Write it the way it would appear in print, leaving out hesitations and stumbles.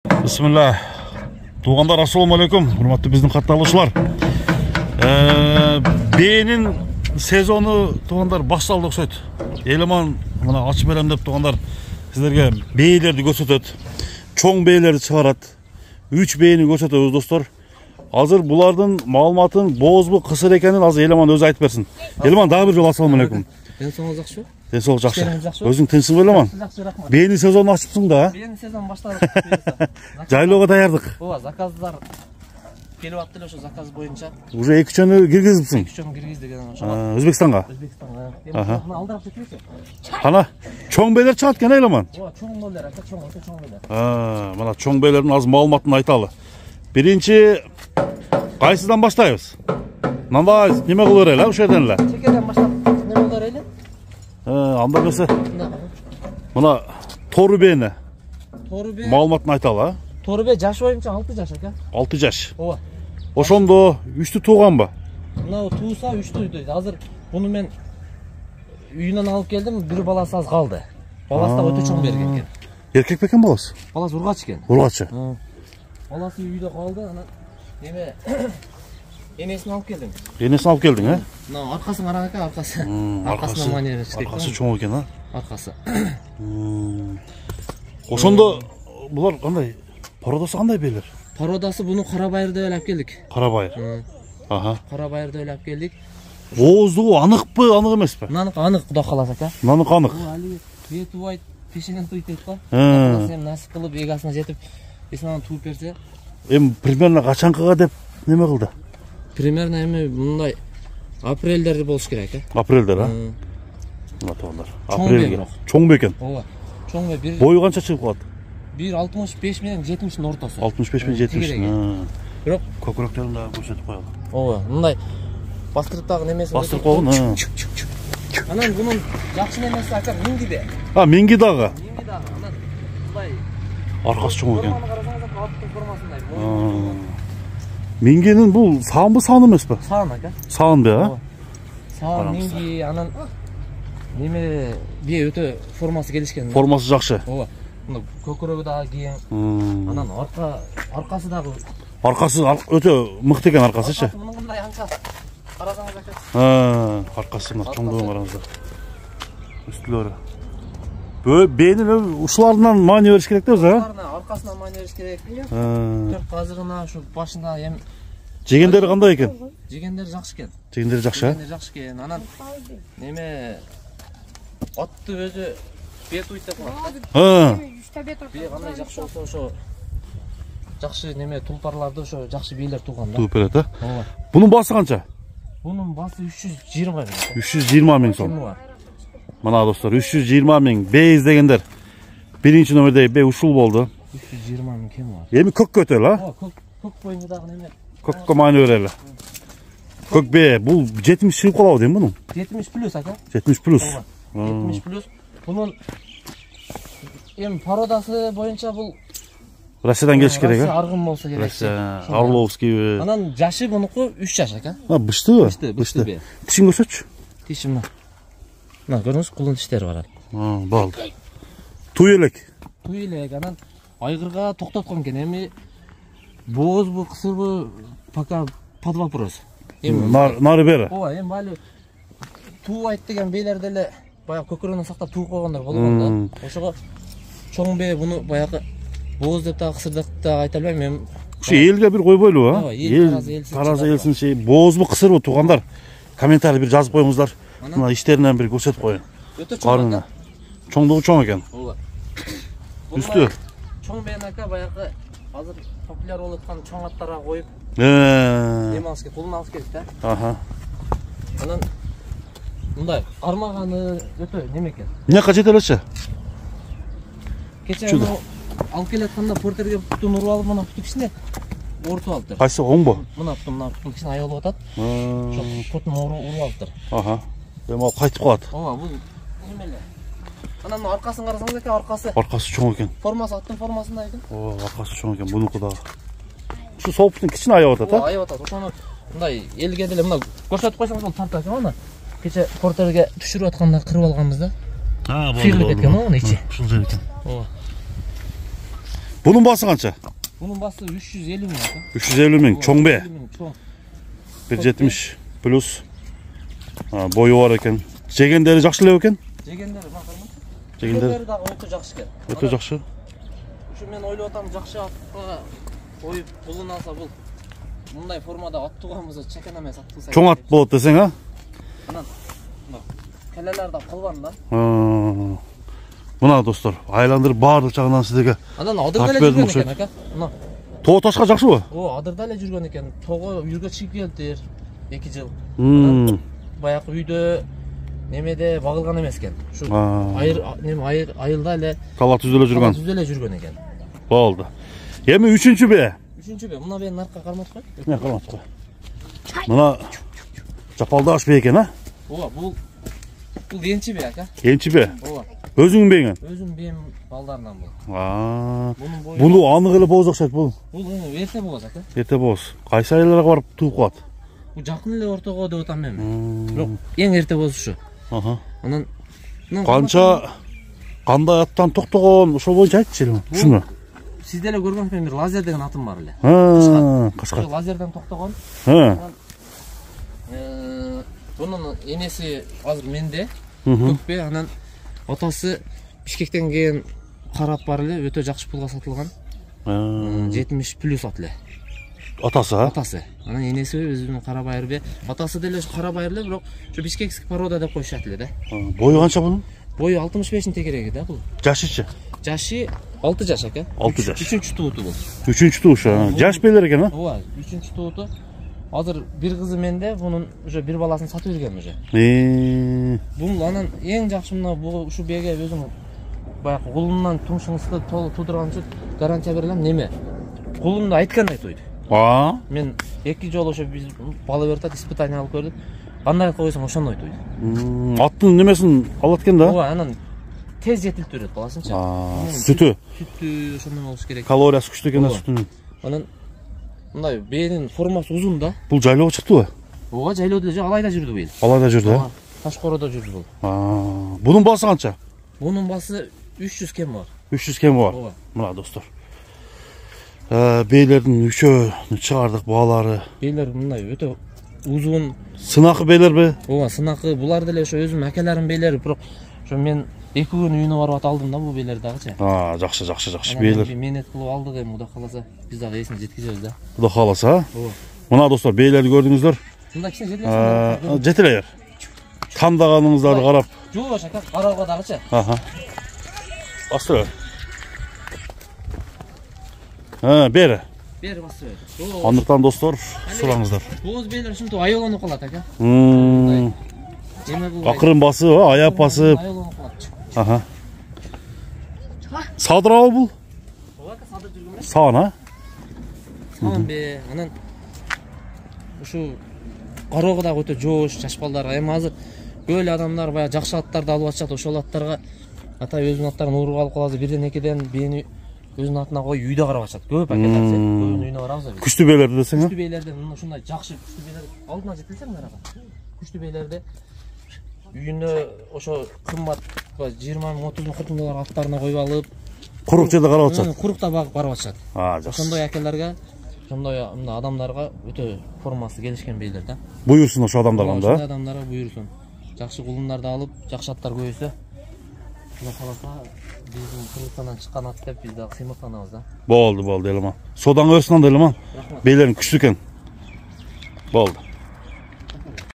Bismillah. Туғандар, ассалаумалейкум. Hurmatlı біздің қатарлаушылар. Бейнің сезоны туғандар басталды ұқсайды. Елеман мына ашып берем деп туғандар сіздерге бейлерді көрсетеді. Чоң бейлерді шығарады. 3 бейні көрсетеді достар. Азыр бұлардың малыматын боз-бу қысыр екенін азыр Елеман өзі айтып берсін. Елеман дағы бір жол ассалаумалейкум. Денсаулық жақсы. Денсаулық жақсы. Өзің тыншың ба Елеман? Бейні сезонын ашыпсың да? Бейні сезон баштадық. Жайлауға даярдық. Ооба, заказдар келіп аттылы ошо заказ бойынша. Уже 2-чөнү киргизипсиң? 2-чөнү киргиздик ошо. Өзбекстанга? Өзбекстанга. Аха. Алдыраак кетпейсиң? Кана, чоң бейлер чыгат экен Елеман. Ооба, чоң бейлер, ака чоң бейлер. Мына чоң бейлердин азыр маалыматын айталы. Биринчи кайсыдан баштайбыз? Мындай неме кылып берели, ошол жерден эле. Чекеден баштап неме кылып берели? Анда берсе. Мына тору бейни. Тору бей. Маалыматын айталы, Тору бей жаш боюнча 6 жаш ака. 6 жаш. Ооба. Ошондо 3тү тууганбы? Мына тууса 3тү дейт. Азыр буну мен үйүнөн алып келдим, бир баласы аз калды. Баласы да өтө чоң берген экен. Эркек бекен баласы? Баласы ургач экен. Ургачы. Баласы үйдө калды, анан неме энесин алып келдим. Энесин алып келдиң, э? Мына аркасын караң ака, аркасы. Аркасына манер чыгып. Аркасы чоң экен, а? Аркасы. Ошондо булар кандай? Породасы кандай бейлер? Породасы буну кара байырды алып келдик. Кара байыр. Аха. Кара байырды алып келдик. Ооздугу аныкпы, анык эмеспи? Мынаныкы анык, Кудай кааласа ака. Мынаныкы анык. Бул али бети байт, пешенен туйт дейт го. Сен насип кылып эгасына жетип, эсинен туып берсе, Эми примерно качанкыга деп неме кылды? Примерно эми мындай апрелдерде болуш керек, а? Апрелдер, а? Мына тоондар. Апрелге. Чоң бекен. Ооба. Чоң бе бир. Бою канча чыгып калат? 1.65 менен 70-тин ортосу. 65 менен 70. Бирок көкүрөктөрүн да көрсөтүп коелу. Ооба, мындай бастырыптагы немеси. Бастырып койгон. Анан бунун жакшы немеси ака минги бе. Минги дагы. Минги дагы. Анан мындай аркасы чоң экен. Карасаңыз аттын формасындай. Мингинин бул саанбы, саан эмеспи? Саан ака. Саан бе, а? Саан минги, анан неме бие өтө формасы келишкен. Формасы жакшы. Ооба. Мына көкүрөгү дагы кең. Анан аркасы дагы. Аркасы өтө мыкты экен аркасычы. Мындай анча. Карасаңыз ака. Аркасы мына чоңдугун караңыздар. Үстүлөрү. Бейнин ушуларынан маани бериш керек да өзү, а? Аркасынан маани бериш керек. Төрт казыгына ушу башында эм жегендери кандай экен? Жегендери жакшы экен. Жегендери жакшы, а? Жегендери жакшы экен. Анан неме атты өзү бет уйт деп коет. Бие кандай жакшы болсо ошо жакшы неме тулпарларды ошо жакшы бийлер тууган да. Тууп берет, а? Ооба. Бунун баасы канча? Бунун баасы 320 миң. 320 миң сом. Мына достор, 320 миң бей издегендер. Биринчи номерде бей ушул болду. 320 миң кем бар. Эми көккө өтөлү, а? Көк боюнча дагы неме? Көккө маани берели. Көк бе, бул 70 чыгып калабы дейм бунун? 70 плюс ака. 70 плюс. 70 плюс. Бунун эми породасы боюнча бул Россиядан келиш керек, а? Аргын болсо керек. Орловский. Анан жашы бунуку 3 жаш ака. Быштыбы? Бышты. Тишин көрсөтчү. Тишим мына. Мына көрүңүз, кулун тиштери бар. Болду. Туй элек. Анан айгырга токтоткон экен. Эми боозбу, кысырбы пока под вопрос. Эми нары бери. Ооба, эми бали туубайт деген бейлер деле баягы көкүрөгүнөн сактап тууп койгондор болгон да. Ошого чоң бей буну баягы бооз деп дагы кысыр деп дагы айта албайм. Эми ушу элге бир койбойлу, а? Эл таразы элсин, боозбу, кысырбы туугандар комментарий бир жазып коюңуздар. Мына иштеринен бир көрсөтүп коюн. Өтө чоң. Чоңдугу чоң экен. Ооба. Үстү. Чоң бейн ака баягы азыр популяр болуп аткан чоң аттарга коюп эм алыш керек, кулун алыш керек да. Аха. Анан мындай кармаганы өтө неме экен. Эмнеге жете элечи? Кече алып келатканда портерге путун уруп алып, мына путун кичине ортуп алыптыр. Кайсы оңбу? Мына путун кичине аялып атат. Ошо путун уруп алыптыр. Аха. Эми ал кайтып калат. Ооба, бул неме эле. Анан аркасын карасаңыз экен, аркасы чоң экен. Формасы аттын формасындай экен. Аркасы чоң экен, бунуку дагы. Ушу сол путун кичине аябып атат, а? Аябып атат. Ошону мындай элге деле мына көрсөтүп койсоңуз бул тарта экен, мына. Кече портерге түшүрүп атканда кырып алганбызда. Болду. Фирлип кеткен, мына ичи. Ушул жер экен. Ооба. Bunun bası kança? Bunun bası 350 bin aka. 350 ming. Çoğun be. 350 bin, çoğun. 170 plus. Ha, boyu var eken. Jegендери жакшы эле экен? Жегендери бакырмын. Жегендери да өтө жакшы экен. өтө жакшы. Ушу мен ойлоп атам, жакшы атка коюп булун алса бул мындай формада ат туганбызы чекен эмес ат тууса. Чоң ат болот десең, а? Анан келелер да калбан да. Мына достор, айландырып баардык жагынан сиздерге. Анан адырда эле жүргөн экен ака. Мына Тоо ташка жакшыбы? адырда эле жүргөн экен. Тоого үйгө чыгып келдир 2 жыл. Баягы үйдө немеде багылган эмес экен. Ушу айылда эле Тала түзөлө жүргөн. Түзөлө жүргөн экен. Болду. Эми 3-чү бе? 3-чү бе? Мына бе наркка кармат кой. Не кармат кой. Мына жапалдаш бе экен, а? Ооба, бул энчи бе ака? Энчи бе? Ооба. Өзүң беңен? Өзүм бем балдарынан бул. Буну анык эле бооз окшойт бул. Бул эрте бооз ака. Эрте бооз. Кайсы айларга барып тууп калат? Бул жакын эле ортого деп атам мен. Бирок эң эрте бооз ушу. Анан канча кандай аттан токтогон ошол боюнча айтчы. Ушуну. Сиз деле көргөнсүз, мен бир лазер деген атым бар эле. Кашка. Лазерден токтогон. Бунун энеси азыр менде. Көкпе, анан атасы Бишкектен келген карап бар эле, өтө жакшы пулга сатылган. 70 плюс ат эле. Атасы, а? Атасы. Анан энеси өзүнүн кара байыр бе. Атасы деле кара байыр эле, бирок ушу бишкекский порода деп коюшат эле да. Бою канча бунун? Бою 65-ин тегереги да бул. Жашычы? Жашы 6 жаш ака. 6 жаш. 3-чү тууту бул. 3-чү туушу. Жаш белер экен, а? Ооба, 3-чү тууту. Азыр бир кызы менде, бунун уже бир баласын сатып бергем уже. Бул анан эң жакшы мына бул ушу беге өзүм баягы кулунан тумшуңузду туудурганчы гарантия берилем. Неме? Кулумду айткандай тойду. Мен 2 жолу ошо биз бала бердик, испытание алып көрдүк. Кандай койсоң ошондой тойду. Аттын немесин алат экен да? Ооба, анан тез жетилип берет баласынча. Сүтү. Сүтү ошондой болуш керек. Калориясы күчтүү экен сүтүнүн. Анан мындай бээнин формасы узун да. Бул жайлоого чыктыбы? Ооба, жайлоодо же алайда жүрдү быйыл. Алайда жүрдү, э? Ташкоородо жүрдү бул. Бунун басы канча? Бунун басы 300 кем бар. 300 кем бар. Ооба. Мына достор. Бейлердин үчөөнү чыгардык баалары. Бейлер мындай өтө узун. Сынакы бейлерби? Ооба, сынакы. Булар деле ошо өзүм акелерим бейлери, бирок ошо мен 2 күн үйүнө барып алдым да бул бейлерди дагычы. Жакшы бейлер. Менет кылып алдык, эми Кудай кааласа биз дагы эсин жеткизебиз да. Кудай кааласа, а? Ооба. Мына достор, бейлерди көрдүңүздөр. Мында кичине жетелесиң. Жетелер. Тандagaныңыздарды карап. Жоо шака, карауга дагычы. Бастыр. Бери. Бери бастыр. Андыктан достор, сураңыздар. Бооз бейлер ушинтип аяланып калат ака. Акырын басып, аяп басып. Аяланып калат. Садырабы бул? Ооба, садыр жүргөн. Саан, а? Саан бе, анан ушу кароого дагы өтө жоош жаш балдар. Эми азыр көп эле адамдар баягы жакшы аттарды алып атышат, ошол аттарга ата өзүнүн аттарын урууга алып калат, бирден экиден бээни өзүнүн атына коюп үйдө карап атышат. Көп акелер, көбүнүн үйүнө барабыз биз. Күчтүү бейлерди десең, а? Күчтүү бейлерди, мына ушундай жакшы күчтүү бейлер алдына жетилсең ага. Күчтүү бейлерди үйүнө ошо кымбат 20 мың, 30 мың, 40 мың аттарына коюп алып, курук жерде карап атышат. Курукта багып барып атышат. Жакшы. Ошондой акелерге, ошондой мына адамдарга өтө формасы келишкен бейлер да. Буйрсун ошо адамдарга да. Ошондой адамдарга буйрсун. Жакшы кулундарды алып, жакшы аттар көбөйсө, Кудай кааласа биздин кыргызстандан чыккан ат деп биз дагы сыймыктанабыз да. Болду, элеман. Содан өсүн анда элеман. Бейлерин күчтүү экен. Болду.